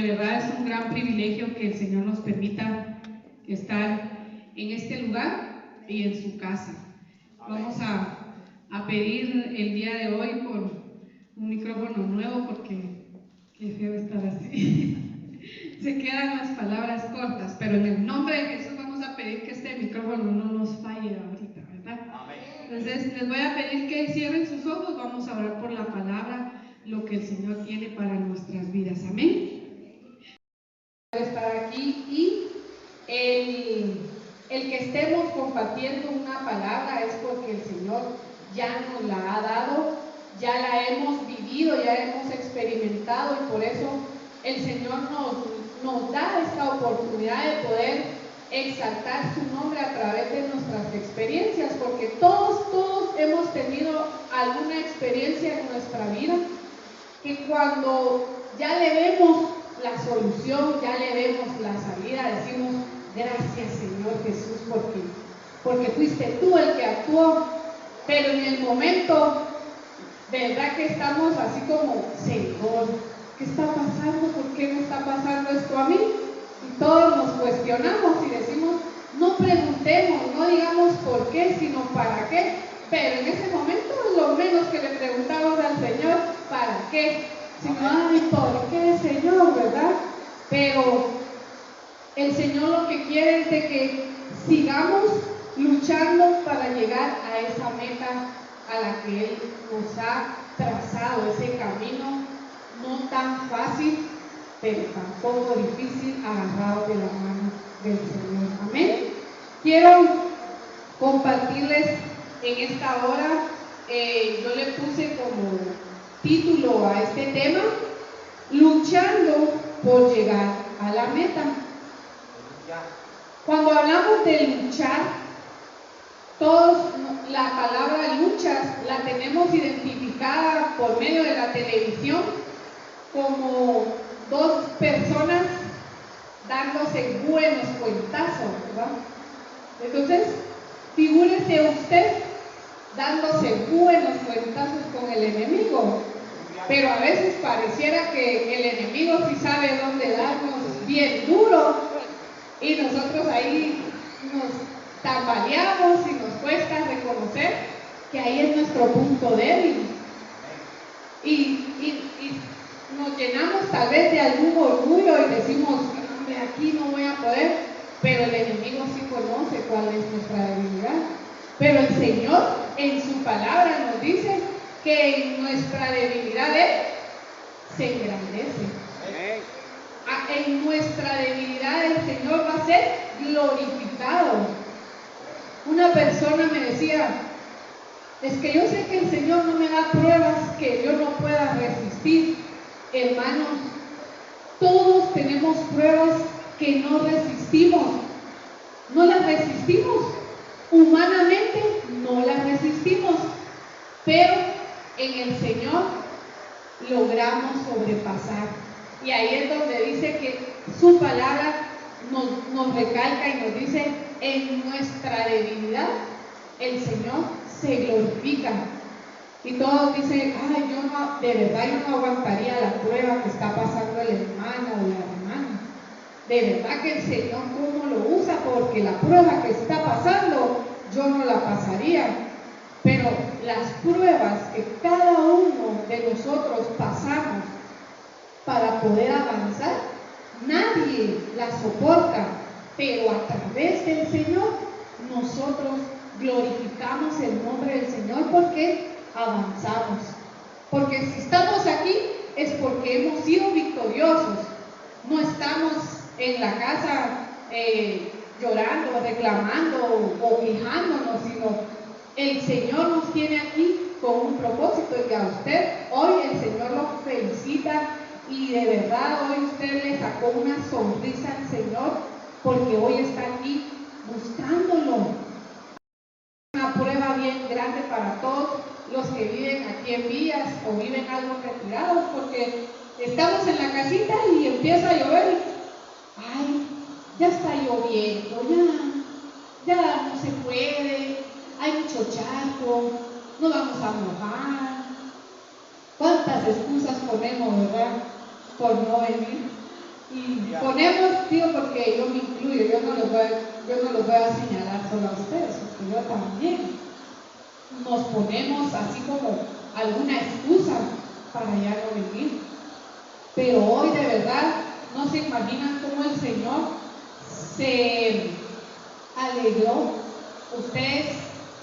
de verdad es un gran privilegio que el Señor nos permita estar en este lugar y en su casa. Vamos a pedir el día de hoy por un micrófono nuevo, porque qué feo estar así. Se quedan las palabras cortas, pero en el nombre de Jesús vamos a pedir que este micrófono no nos falle ahorita, ¿verdad? Entonces les voy a pedir que cierren sus ojos, vamos a orar por la palabra, lo que el Señor tiene para nuestras vidas. Amén. Estar aquí y el que estemos compartiendo una palabra es porque el Señor ya nos la ha dado, ya la hemos vivido, ya hemos experimentado, y por eso el Señor nos da esta oportunidad de poder exaltar su nombre a través de nuestras experiencias, porque todos hemos tenido alguna experiencia en nuestra vida que cuando ya le vemos la solución, ya le vemos la salida, decimos: gracias Señor Jesús, porque fuiste tú el que actuó. Pero en el momento, verdad que estamos así como: Señor, ¿qué está pasando? ¿Por qué me está pasando esto a mí? Y todos nos cuestionamos y decimos: no preguntemos, no digamos por qué, sino para qué. Pero en ese momento es lo menos que le preguntamos al Señor: ¿para qué? Sino: ay, ¿por qué, Señor? ¿Verdad? Pero el Señor lo que quiere es de que sigamos luchando para llegar a esa meta a la que Él nos ha trazado, ese camino no tan fácil, pero tampoco difícil, agarrado de la mano del Señor. Amén. Quiero compartirles en esta hora, yo le puse como título a este tema: luchando por llegar a la meta. Cuando hablamos de luchar, todos la palabra luchas la tenemos identificada por medio de la televisión como dos personas dándose buenos cuentazos, ¿verdad? Entonces, figúrese usted dándose buenos cuentazos con el enemigo, pero a veces pareciera que el enemigo sí sabe dónde darnos bien duro, y nosotros ahí nos tambaleamos y nos cuesta reconocer que ahí es nuestro punto débil, y nos llenamos tal vez de algún orgullo y decimos: hombre, aquí no voy a poder. Pero el enemigo sí conoce cuál es nuestra debilidad. Pero el Señor en su palabra nos dice que en nuestra debilidad Él se engrandece. En nuestra debilidad el Señor va a ser glorificado. Una persona me decía: es que yo sé que el Señor no me da pruebas que yo no pueda resistir. Hermanos, todos tenemos pruebas que no resistimos. No las resistimos. Humanamente no las resistimos. Pero en el Señor logramos sobrepasar. Y ahí es donde dice que su palabra nos recalca y nos dice: en nuestra debilidad el Señor se glorifica. Y todos dicen: ay, de verdad yo no aguantaría la prueba que está pasando el hermano o la hermana. De verdad que el Señor cómo lo usa, porque la prueba que está pasando yo no la pasaría. Pero las pruebas que cada uno de nosotros pasamos para poder avanzar, nadie las soporta, pero a través del Señor nosotros glorificamos el nombre del Señor, porque avanzamos. Porque si estamos aquí es porque hemos sido victoriosos. No estamos en la casa llorando, reclamando o quejándonos, sino el Señor nos tiene aquí con un propósito, y a usted hoy el Señor lo felicita, y de verdad hoy usted le sacó una sonrisa al Señor, porque hoy está aquí buscándolo. Una prueba bien grande para todos los que viven aquí en Villas o viven algo retirados, porque estamos en la casita y empieza a llover. Ay, ya está lloviendo, ya no se puede, hay mucho charco, no vamos a mojar. ¿Cuántas excusas ponemos, verdad, por no venir? Y ponemos, tío, porque yo me incluyo, yo no los voy a señalar solo a ustedes, porque yo también nos ponemos así como alguna excusa para ya no venir. Pero hoy de verdad no se imaginan cómo el Señor se alegró. Ustedes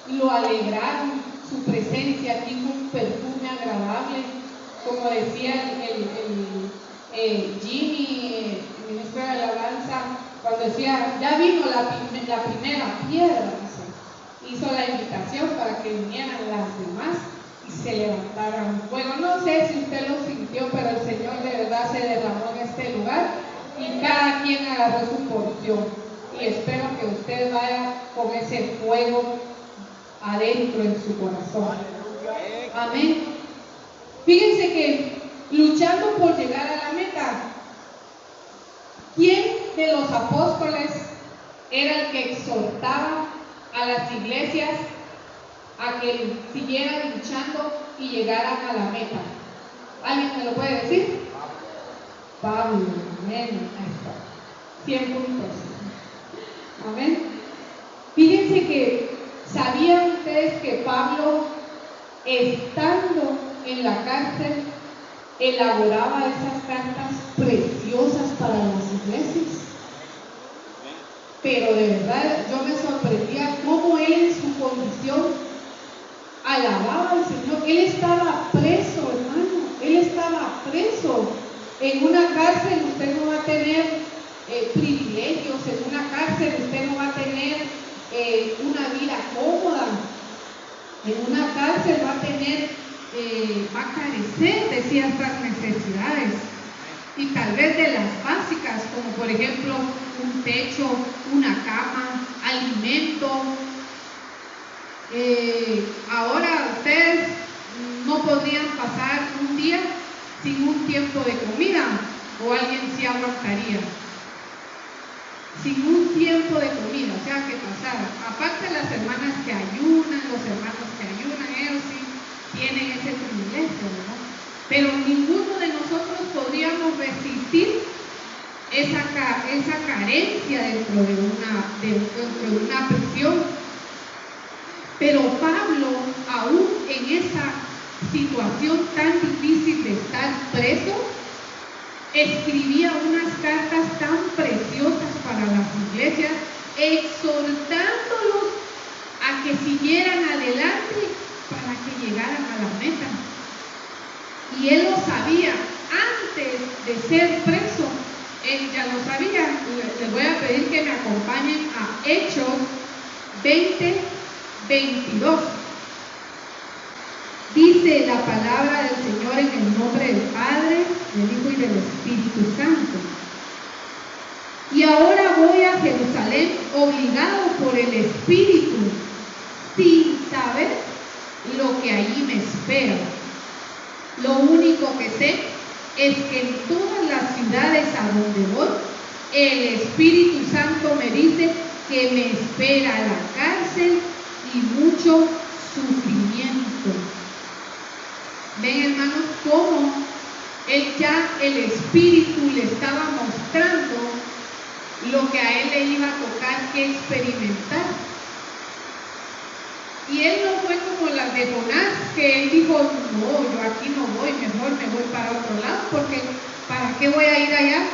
lo alegraron, su presencia aquí con un perfume agradable, como decía Jimmy, el ministro de alabanza, cuando decía, ya vino la primera piedra, hizo la invitación para que vinieran las demás y se levantaran fuego. No sé si usted lo sintió, pero el Señor de verdad se derramó en este lugar y cada quien agarró su porción. Y espero que usted vaya con ese fuego adentro en su corazón. Amén. Fíjense que luchando por llegar a la meta, ¿quién de los apóstoles era el que exhortaba a las iglesias a que siguieran luchando y llegaran a la meta? ¿Alguien me lo puede decir? Pablo. Amén. Ahí está. 100 puntos. Amén. Fíjense que ¿sabían ustedes que Pablo, estando en la cárcel, elaboraba esas cartas preciosas para las iglesias? Pero de verdad yo me sorprendía cómo él en su condición alababa al Señor. Él estaba preso, hermano, él estaba preso. En una cárcel usted no va a tener privilegios, en una cárcel usted no va a tener una vida cómoda, en una cárcel va a carecer de ciertas necesidades, y tal vez de las básicas, como por ejemplo un techo, una cama, alimento. Ahora ustedes no podrían pasar un día sin un tiempo de comida, o alguien sí aguantaría sin un tiempo de comida, o sea, que pasara. Aparte las hermanas que ayunan, los hermanos que ayunan, ellos sí tienen ese privilegio, ¿verdad? Pero ninguno de nosotros podríamos resistir esa carencia dentro de una prisión. Pero Pablo, aún en esa situación tan difícil de estar preso, escribía unas cartas tan preciosas para las iglesias, exhortándolos a que siguieran adelante para que llegaran a la meta. Y él lo sabía antes de ser preso, él ya lo sabía. Les voy a pedir que me acompañen a Hechos 20:22. Dice la palabra del Señor en el nombre del Padre, del Hijo y del Espíritu Santo. Y ahora voy a Jerusalén obligado por el Espíritu, sin saber lo que allí me espera. Lo único que sé es que en todas las ciudades a donde voy, el Espíritu Santo me dice que me espera la cárcel y mucho sufrimiento. Ven, hermanos, cómo el Espíritu le estaba mostrando lo que a él le iba a tocar que experimentar. Y él no fue como la de Jonás, que él dijo, no, yo aquí no voy, mejor me voy para otro lado, porque ¿para qué voy a ir allá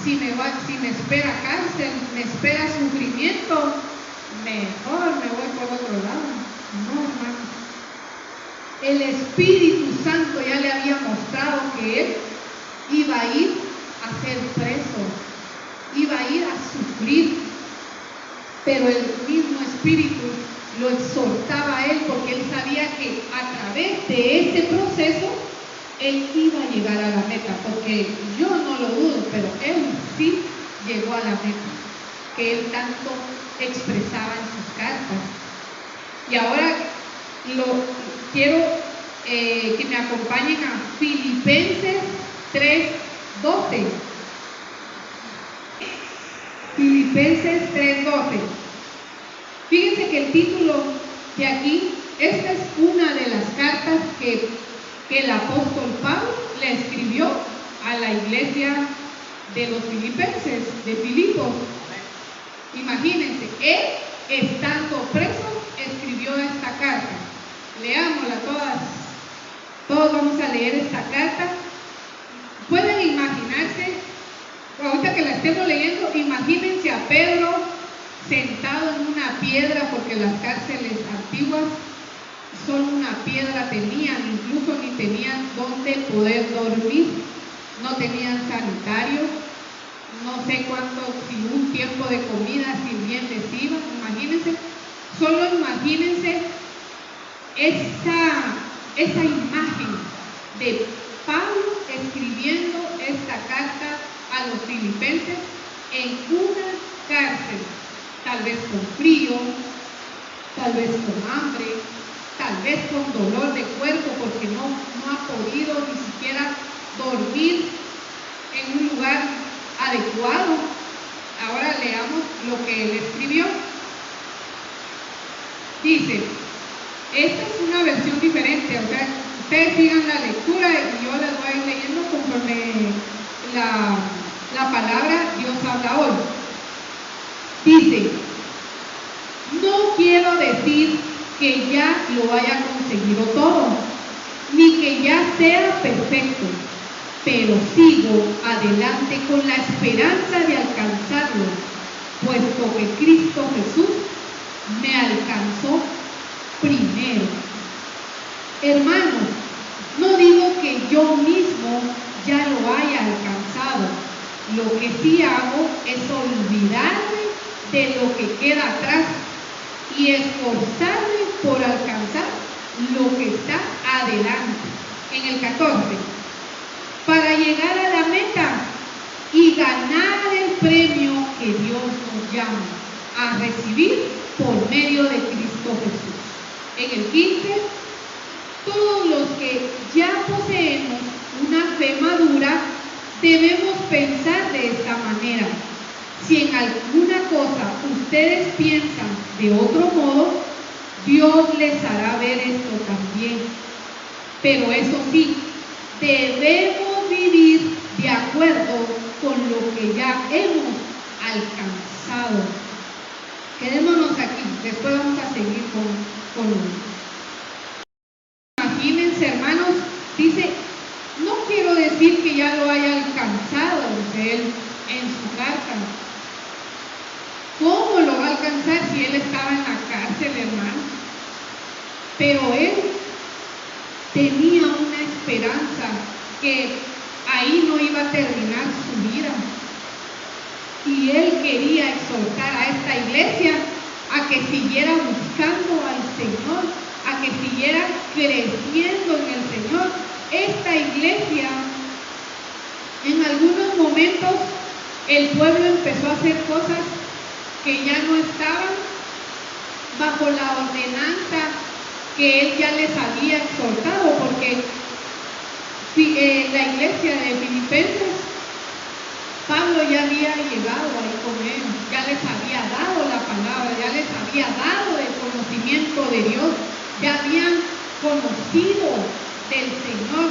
si me espera cárcel, me espera sufrimiento? Mejor me voy por otro lado. No, hermano. El Espíritu Santo ya le había mostrado que él iba a ir a ser preso, iba a ir a sufrir, pero el mismo Espíritu lo exhortaba a él, porque él sabía que a través de ese proceso él iba a llegar a la meta, porque yo no lo dudo, pero él sí llegó a la meta que él tanto expresaba en sus cartas. Y ahora quiero que me acompañen a Filipenses 3:12. Filipenses 3:12. Fíjense que el título de aquí, esta es una de las cartas que el apóstol Pablo le escribió a la iglesia de los filipenses, de Filipos. Imagínense, él, estando preso, escribió esta carta. Leámosla todas. Todos vamos a leer esta carta. Pueden imaginarse, ahorita que la estemos leyendo, imagínense a Pedro sentado en una piedra, porque las cárceles antiguas solo una piedra tenían, incluso ni tenían dónde poder dormir, no tenían sanitario, no sé cuánto, si un tiempo de comida, si bien les iba, imagínense, solo imagínense esa imagen de Pablo escribiendo esta carta a los filipenses en una cárcel, tal vez con frío, tal vez con hambre, tal vez con dolor de cuerpo porque no ha podido ni siquiera dormir en un lugar adecuado. Ahora leamos lo que él escribió. Dice, esta es una versión diferente, o sea, ustedes sigan la lectura y yo les voy a ir leyendo conforme la palabra Dios habla hoy. Dice, no quiero decir que ya lo haya conseguido todo, ni que ya sea perfecto, pero sigo adelante con la esperanza de alcanzarlo, puesto que Cristo Jesús me alcanzó primero. Hermanos, no digo que yo mismo ya lo haya alcanzado, lo que sí hago es olvidarme de lo que queda atrás y esforzarme por alcanzar lo que está adelante. En el 14, para llegar a la meta y ganar el premio que Dios nos llama a recibir por medio de Cristo Jesús. En el 15, todos los que ya poseemos una fe madura debemos pensar de esta manera. Si en alguna cosa ustedes piensan de otro modo, Dios les hará ver esto también. Pero eso sí, debemos vivir de acuerdo con lo que ya hemos alcanzado. Quedémonos aquí, después vamos a seguir con imagínense, hermanos, dice, no quiero decir que ya lo haya alcanzado, dice él en su carta. ¿Cómo lo va a alcanzar si él estaba en la cárcel, hermano? Pero él tenía una esperanza que ahí no iba a terminar su vida. Y él quería exhortar a esta iglesia a que siguiera buscando al Señor, a que siguiera creciendo en el Señor. Esta iglesia, en algunos momentos, el pueblo empezó a hacer cosas que ya no estaban bajo la ordenanza que él ya les había exhortado, porque la iglesia de Filipenses, Pablo ya había llegado ahí con ellos, ya les había dado la palabra, ya les había dado el conocimiento de Dios, ya habían conocido del Señor,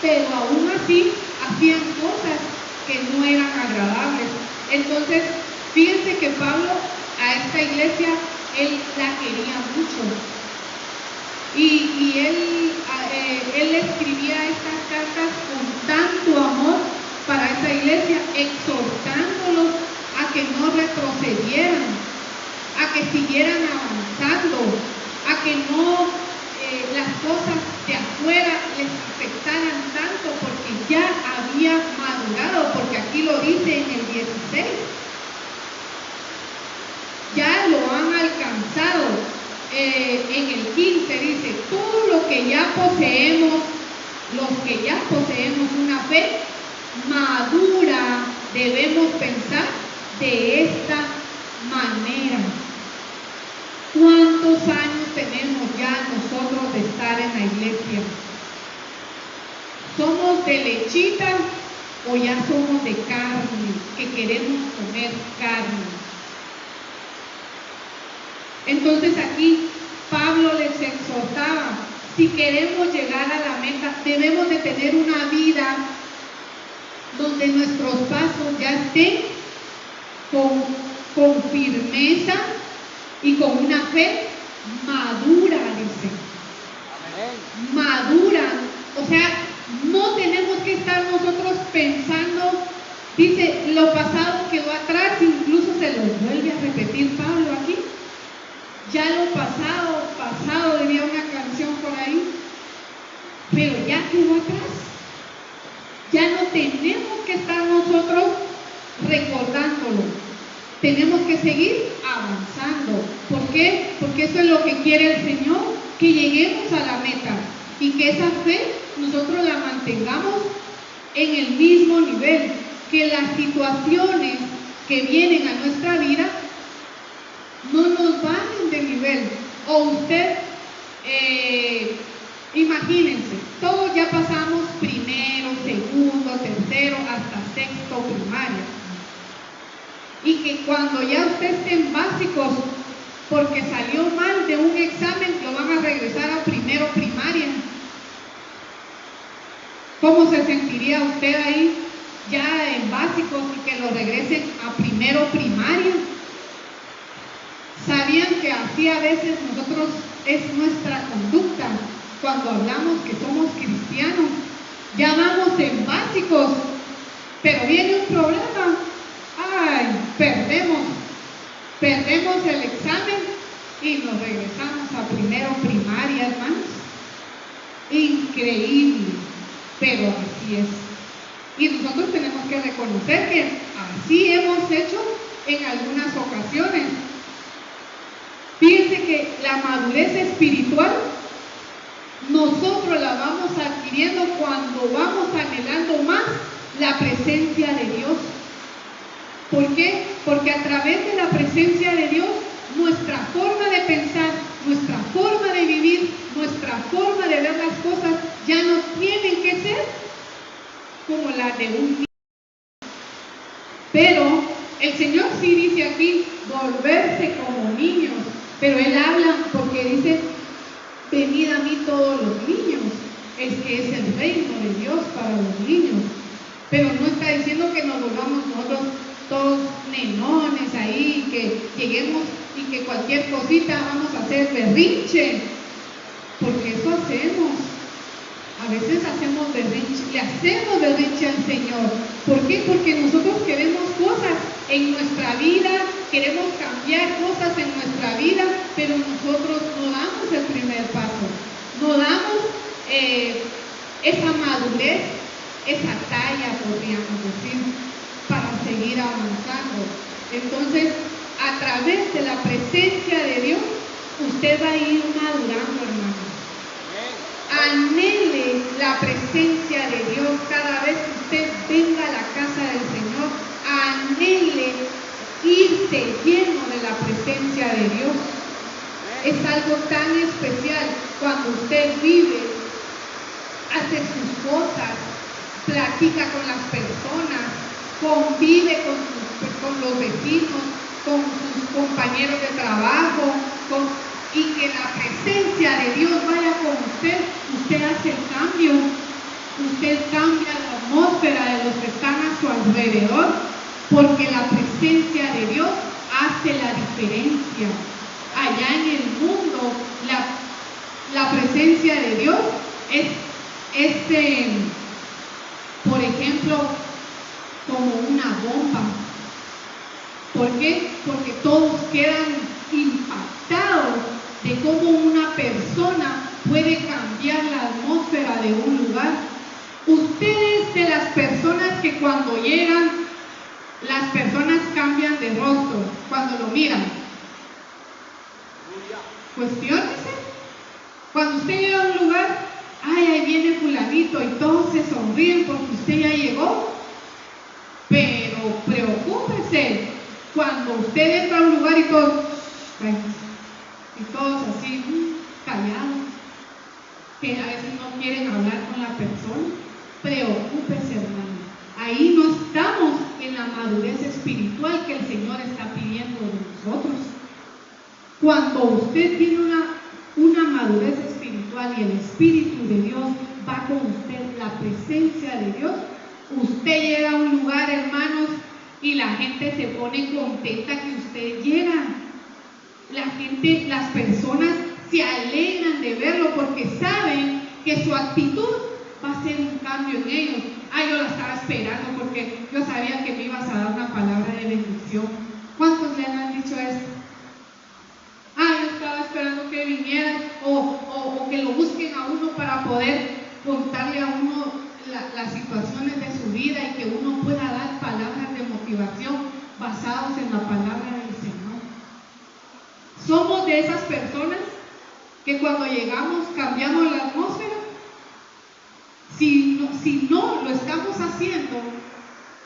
pero aún así hacían cosas que no eran agradables. Entonces, fíjense que Pablo a esta iglesia, él la quería mucho. Y él escribía estas cartas con tanto amor para esa iglesia, exhortándolos a que no retrocedieran, a que siguieran avanzando, a que no las cosas de afuera les afectaran tanto, porque ya había madurado, porque aquí lo dice en el 16. Ya lo han alcanzado. En el 15 dice, todo lo que ya poseemos, los que ya poseemos una fe madura, debemos pensar de esta manera. ¿Cuántos años tenemos ya nosotros de estar en la iglesia? ¿Somos de lechita o ya somos de carne, que queremos comer carne? Entonces aquí Pablo les exhortaba, si queremos llegar a la meta, debemos de tener una vida donde nuestros pasos ya estén con firmeza y con una fe madura, dice. Amén. Madura. O sea, no tenemos que estar nosotros pensando, dice, lo pasado quedó atrás, incluso se lo vuelve a repetir Pablo aquí. Ya lo pasado, pasado, diría una canción por ahí, pero ya quedó atrás. Ya no tenemos que estar nosotros recordándolo. Tenemos que seguir avanzando. ¿Por qué? Porque eso es lo que quiere el Señor, que lleguemos a la meta y que esa fe nosotros la mantengamos en el mismo nivel, que las situaciones que vienen a nuestra vida no nos bajen de nivel. O usted, imagínense, todos ya pasamos primero, segundo, tercero, hasta sexto primaria. Y que cuando ya usted esté en básicos, porque salió mal de un examen, lo van a regresar a primero primaria. ¿Cómo se sentiría usted ahí ya en básicos y que lo regresen a primero primaria? ¿Sabían que así a veces nosotros es nuestra conducta cuando hablamos que somos cristianos? Ya vamos en básicos, pero viene un problema. ¡Ay! Perdemos el examen y nos regresamos a primero primaria, hermanos. Increíble, pero así es. Y nosotros tenemos que reconocer que así hemos hecho en algunas ocasiones. Fíjense que la madurez espiritual nosotros la vamos adquiriendo cuando vamos anhelando más la presencia de Dios. ¿Por qué? Porque a través de la presencia de Dios, nuestra forma de pensar, nuestra forma de vivir, nuestra forma de ver las cosas ya no tienen que ser como la de un niño. Pero el Señor sí dice aquí, volverse como niños. Pero Él habla porque dice, venid a mí todos los niños. Es que es el reino de Dios para los niños. Pero no está diciendo que nos volvamos nosotros todos nenones ahí, que lleguemos y que cualquier cosita vamos a hacer berrinche, porque eso hacemos. A veces hacemos berrinche, le hacemos berrinche al Señor. ¿Por qué? Porque nosotros queremos cosas en nuestra vida, queremos cambiar cosas en nuestra vida, pero nosotros no damos el primer paso, no damos esa madurez, esa talla, podríamos decir, para seguir avanzando. Entonces, a través de la presencia de Dios, usted va a ir madurando, hermano. Anhele la presencia de Dios cada vez que usted venga a la casa del Señor. Anhele irse lleno de la presencia de Dios. Es algo tan especial cuando usted vive, hace sus cosas, platica con las personas, convive con los vecinos, con sus compañeros de trabajo, y que la presencia de Dios vaya con usted. Usted hace el cambio, usted cambia la atmósfera de los que están a su alrededor, porque la presencia de Dios hace la diferencia. Allá en el mundo, la presencia de Dios es por ejemplo, como una bomba. ¿Por qué? Porque todos quedan impactados de cómo una persona puede cambiar la atmósfera de un lugar. Ustedes de las personas que cuando llegan, las personas cambian de rostro cuando lo miran. Cuestiónese. Cuando usted llega a un lugar, ay, ahí viene fulanito, y todos se sonríen porque usted ya llegó. Pero preocúpese cuando usted entra a un lugar y todos así callados, que a veces no quieren hablar con la persona. Preocúpese, hermano. Ahí no estamos en la madurez espiritual que el Señor está pidiendo de nosotros. Cuando usted tiene una madurez espiritual y el Espíritu de Dios va con usted, la presencia de Dios, Usted llega a un lugar, hermanos, y la gente se pone contenta que usted llega. La gente, las personas se alegran de verlo porque saben que su actitud va a ser un cambio en ellos. Yo la estaba esperando porque yo sabía que me ibas a dar una palabra de bendición. ¿Cuántos le han dicho esto? Yo estaba esperando que vinieran o que lo busquen a uno para poder contarle a uno las situaciones de su vida y que uno pueda dar palabras de motivación basadas en la palabra del Señor. Somos de esas personas que cuando llegamos cambiamos la atmósfera. Si no lo estamos haciendo,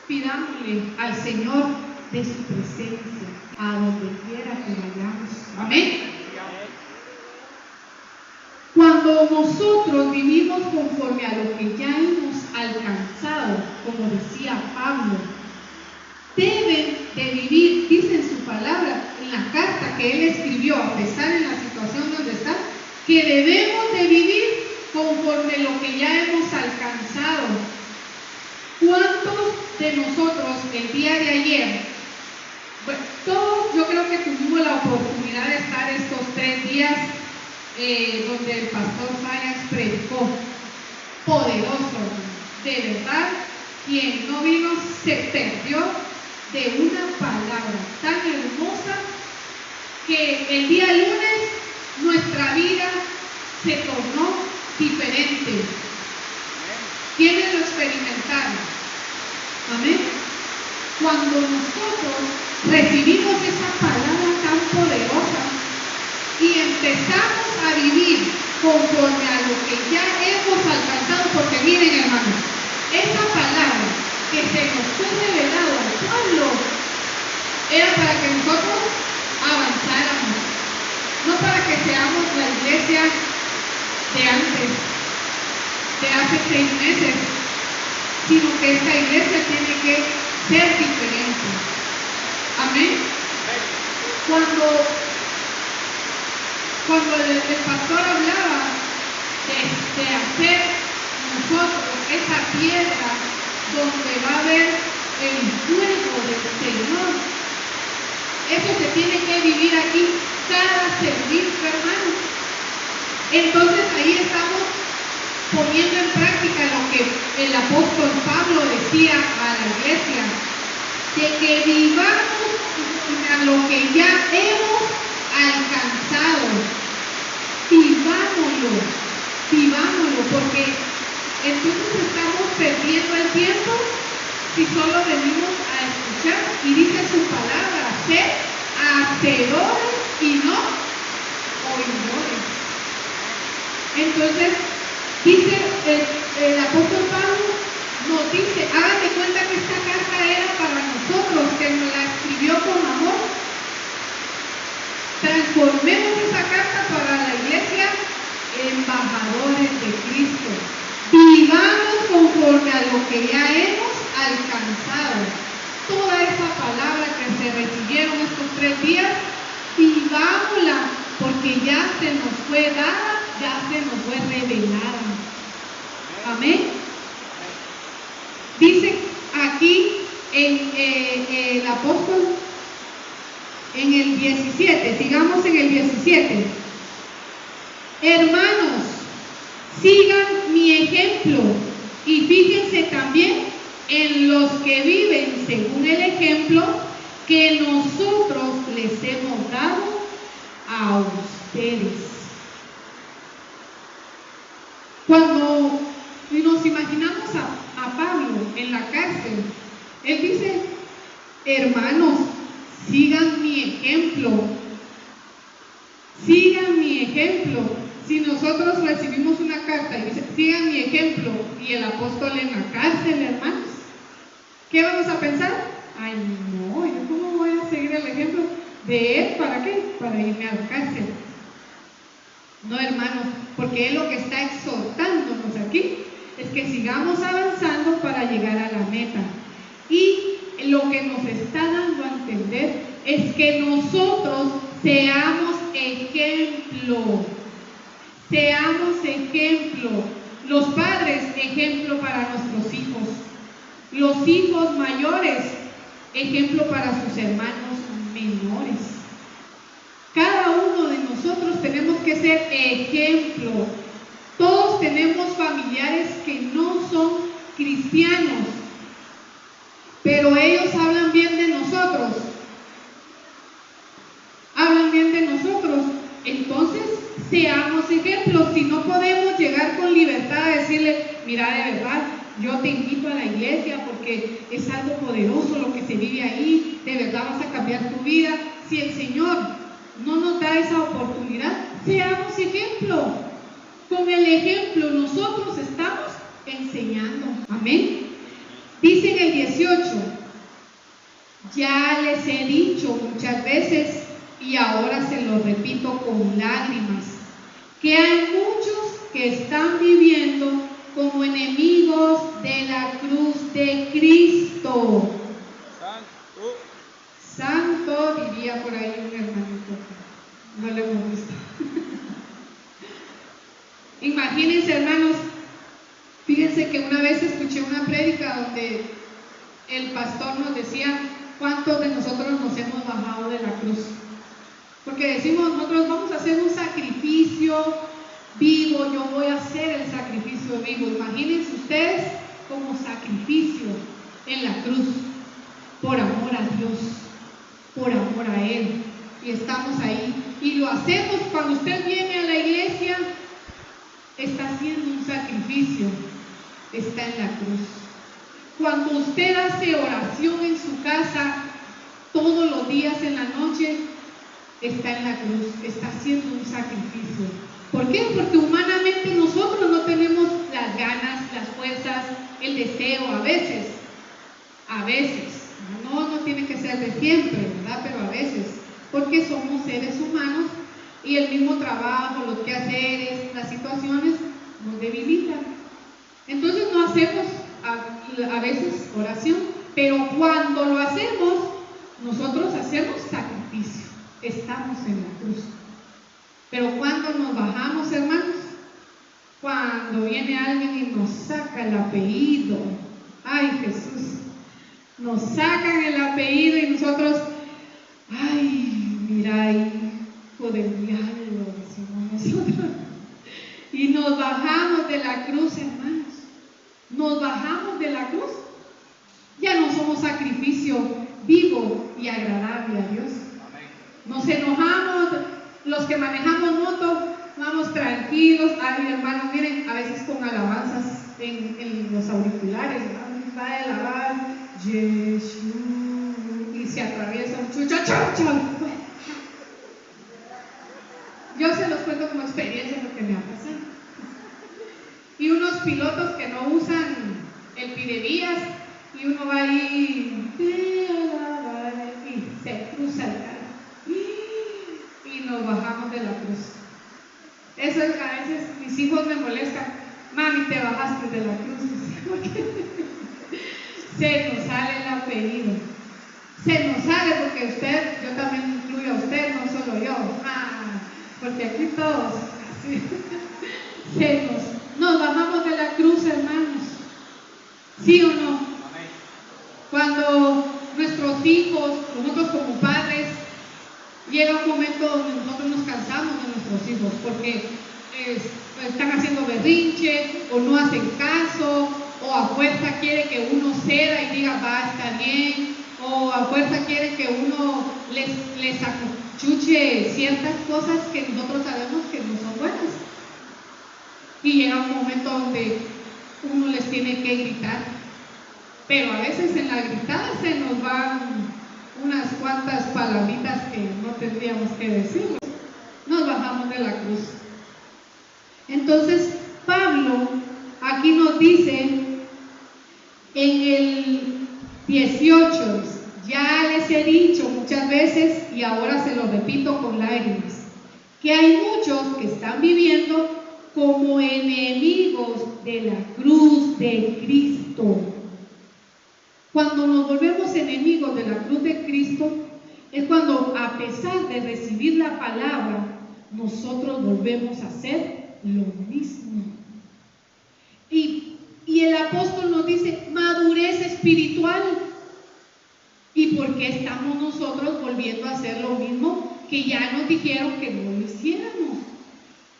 pidámosle al Señor de su presencia a donde quiera que vayamos. Amén. Cuando nosotros vivimos conforme a lo que ya hemos alcanzado, como decía Pablo, deben de vivir, dice en su palabra, en la carta que él escribió, a pesar de la situación donde está, que debemos de vivir conforme lo que ya hemos alcanzado. ¿Cuántos de nosotros el día de ayer, todos yo creo que tuvimos la oportunidad de estar estos 3 días donde el pastor Fayax predicó? Poderoso, de verdad, quien no vino se perdió de una palabra tan hermosa que el día lunes nuestra vida se tornó diferente. ¿Quiénes lo experimentaron? Amén. Cuando nosotros recibimos esa palabra tan poderosa y empezamos a vivir conforme a lo que ya hemos alcanzado, porque miren, hermanos, esa palabra que se nos fue revelado al pueblo era para que nosotros avanzáramos, no para que seamos la iglesia de antes, de hace 6 meses, sino que esta iglesia tiene que ser diferente. Amén. Cuando el pastor hablaba de hacer nosotros esa piedra donde va a haber el fuego del Señor, eso se tiene que vivir aquí cada servicio, hermano. Entonces ahí estamos poniendo en práctica lo que el apóstol Pablo decía a la iglesia, de que vivamos a lo que ya hemos alcanzado. Vivámoslo, porque entonces estamos perdiendo el tiempo si solo venimos a escuchar. Y dice su palabra, ser hacedores y no oidores. Entonces dice el apóstol Pablo, nos dice, hagan de cuenta que esta carta era para nosotros, que nos la escribió con amor. Transformemos esa carta para la iglesia, embajadores de Cristo. Vivamos conforme a lo que ya hemos alcanzado. Toda esa palabra que se recibieron estos 3 días, vivámosla, porque ya se nos fue dada, ya se nos fue revelada. Amén. Dice aquí el apóstol en el 17, sigamos en el 17. Hermanos, sigan mi ejemplo y fíjense también en los que viven según el ejemplo que nosotros les hemos dado a ustedes. Cuando nos imaginamos a Pablo en la cárcel, él dice, hermanos, sigan mi ejemplo. Sigan mi ejemplo. Si nosotros recibimos una carta y dice, sigan mi ejemplo, y el apóstol en la cárcel, hermanos, ¿qué vamos a pensar? Ay, no, ¿yo cómo voy a seguir el ejemplo de él? ¿Para qué? Para irme a la cárcel. No, hermanos, porque él lo que está exhortándonos aquí es que sigamos avanzando para llegar a la meta. Y lo que nos está dando a entender es que nosotros seamos ejemplo. Seamos ejemplo. Los padres, ejemplo para nuestros hijos. Los hijos mayores, ejemplo para sus hermanos menores. Cada uno de nosotros tenemos que ser ejemplo. Todos tenemos familiares que no son cristianos, pero ellos hablan bien de nosotros. Hablan bien de nosotros. Entonces, seamos ejemplos. Si no podemos llegar con libertad a decirle, mira, de verdad, yo te invito a la iglesia porque es algo poderoso lo que se vive ahí, de verdad vas a cambiar tu vida. Si el Señor no nos da esa oportunidad, seamos ejemplo. Con el ejemplo nosotros estamos enseñando. Amén. Dice en el 18, ya les he dicho muchas veces y ahora se lo repito con lágrimas, que hay muchos que están viviendo como enemigos de la cruz de Cristo. Santo, diría por ahí un hermanito. No lo hemos visto. Imagínense, hermanos, fíjense que una vez escuché una prédica donde el pastor nos decía cuántos de nosotros nos hemos bajado de la cruz. Porque decimos, nosotros vamos a hacer un sacrificio vivo, yo voy a hacer el sacrificio vivo. Imagínense ustedes como sacrificio en la cruz, por amor a Dios, por amor a Él. Y estamos ahí. Y lo hacemos cuando usted viene a la iglesia, está haciendo un sacrificio, está en la cruz. Cuando usted hace oración en su casa, todos los días en la noche, está en la cruz, está haciendo un sacrificio. ¿Por qué? Porque humanamente nosotros no tenemos las ganas, las fuerzas, el deseo, a veces, no tiene que ser de siempre, ¿verdad? Pero a veces, porque somos seres humanos y el mismo trabajo, los quehaceres, las situaciones nos debilitan. Entonces no hacemos a veces oración, pero cuando lo hacemos, nosotros hacemos sacrificio. Estamos en la cruz. Pero cuando nos bajamos, hermanos, cuando viene alguien y nos saca el apellido, ay Jesús, nos sacan el apellido y nosotros, ay, mira, hijo del diablo, decimos nosotros, y nos bajamos de la cruz, hermanos, nos bajamos de la cruz, ya no somos sacrificio vivo y agradable a Dios. Nos enojamos, los que manejamos moto, vamos tranquilos. Ay, hermanos, miren, a veces con alabanzas en los auriculares, ¿no? Va a alabar, Jesús, y se atraviesa un chucho. Yo se los cuento como experiencia lo que me ha pasado. Y unos pilotos que no usan el pidevías, y uno va ahí, y se cruza el carro. Y nos bajamos de la cruz. Eso es, a veces mis hijos me molestan. Mami, te bajaste de la cruz. Se nos sale el apellido. Se nos sale porque usted, yo también incluyo a usted, no solo yo. Porque aquí todos, así. Nos bajamos de la cruz, hermanos. ¿Sí o no? Cuando nuestros hijos, nosotros como padres, llega un momento donde nosotros nos cansamos de nuestros hijos porque están haciendo berrinche o no hacen caso, o a fuerza quiere que uno ceda y diga va a estar bien, o a fuerza quiere que uno les acuchuche ciertas cosas que nosotros sabemos que no son buenas. Y llega un momento donde uno les tiene que gritar, pero a veces en la gritada se nos van unas cuantas palabritas que no tendríamos que decir. Nos bajamos de la cruz. Entonces Pablo aquí nos dice en el 18, ya les he dicho muchas veces y ahora se lo repito con lágrimas, que hay muchos que están viviendo como enemigos de la cruz de Cristo. Cuando nos volvemos enemigos de la cruz de Cristo, es cuando, a pesar de recibir la palabra, nosotros volvemos a hacer lo mismo. Y Y el apóstol nos dice madurez espiritual. ¿Y por qué estamos nosotros volviendo a hacer lo mismo que ya nos dijeron que no lo hiciéramos?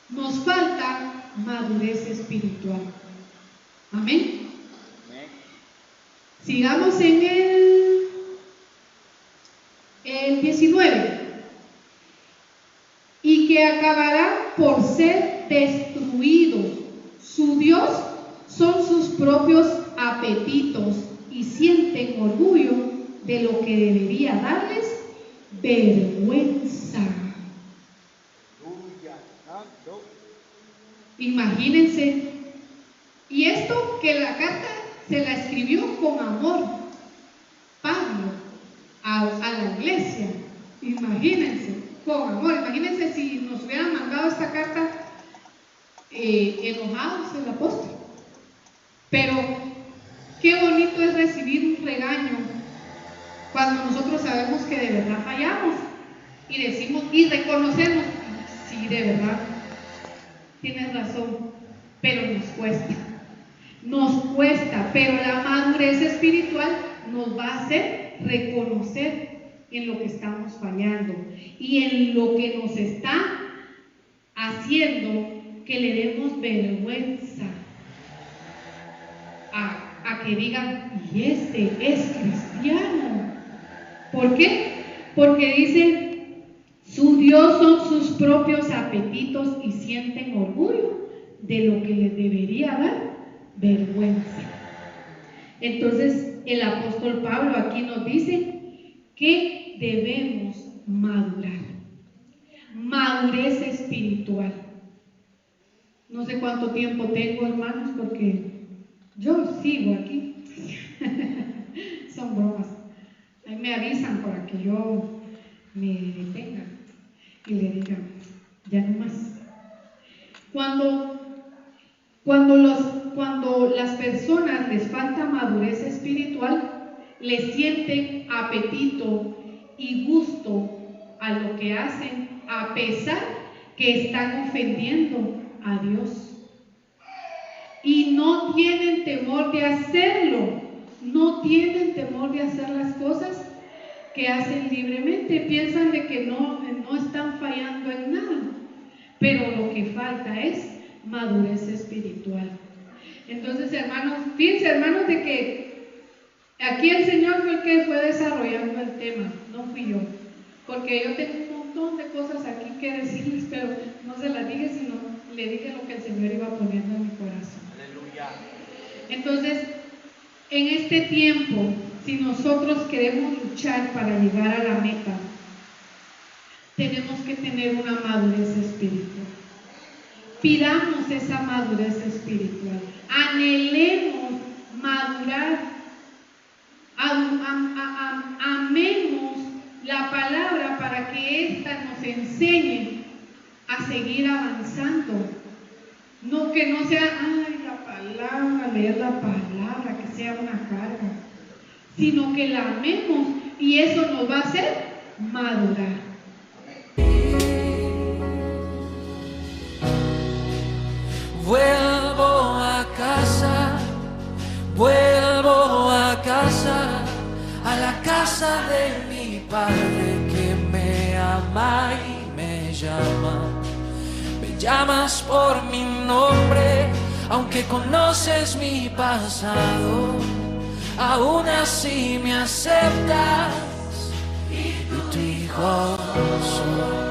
Nos falta madurez espiritual. Amén. Sigamos en el 19. Y que acabará por ser destruido. Su Dios son sus propios apetitos y sienten orgullo de lo que debería darles vergüenza. Imagínense. Y esto que la carta se la escribió con amor Pablo a la iglesia. Imagínense, con amor. Imagínense si nos hubieran mandado esta carta enojados el apóstol. Pero qué bonito es recibir un regaño cuando nosotros sabemos que de verdad fallamos y decimos y reconocemos, sí, de verdad tienes razón, pero nos cuesta, pero la madurez espiritual nos va a hacer reconocer en lo que estamos fallando y en lo que nos está haciendo que le demos vergüenza a que digan, y este es cristiano. ¿Por qué? Porque dice, su Dios son sus propios apetitos y sienten orgullo de lo que les debería dar vergüenza. Entonces el apóstol Pablo aquí nos dice que debemos madurar. Madurez espiritual. No sé cuánto tiempo tengo, hermanos, porque yo sigo aquí. Son bromas. Ahí me avisan para que yo me detenga y le diga, ya no más. Cuando las personas les falta madurez espiritual, les sienten apetito y gusto a lo que hacen, a pesar que están ofendiendo a Dios. Y no tienen temor de hacerlo, no tienen temor de hacer las cosas que hacen libremente, piensan de que no están fallando en nada, pero lo que falta es madurez espiritual. Entonces, hermanos, fíjense, hermanos, de que aquí el Señor fue el que fue desarrollando el tema, no fui yo, porque yo tengo un montón de cosas aquí que decirles, pero no se las dije, sino le dije lo que el Señor iba poniendo en mi corazón. Aleluya. Entonces, en este tiempo, si nosotros queremos luchar para llegar a la meta, tenemos que tener una madurez espiritual. Pidamos esa madurez espiritual. Anhelemos madurar. Amemos la palabra para que ésta nos enseñe a seguir avanzando. No que no sea, la palabra, leer la palabra, que sea una carga, sino que la amemos y eso nos va a hacer madurar. Vuelvo a casa, a la casa de mi Padre que me ama y me llama. Me llamas por mi nombre, aunque conoces mi pasado, aún así me aceptas y tu hijo soy.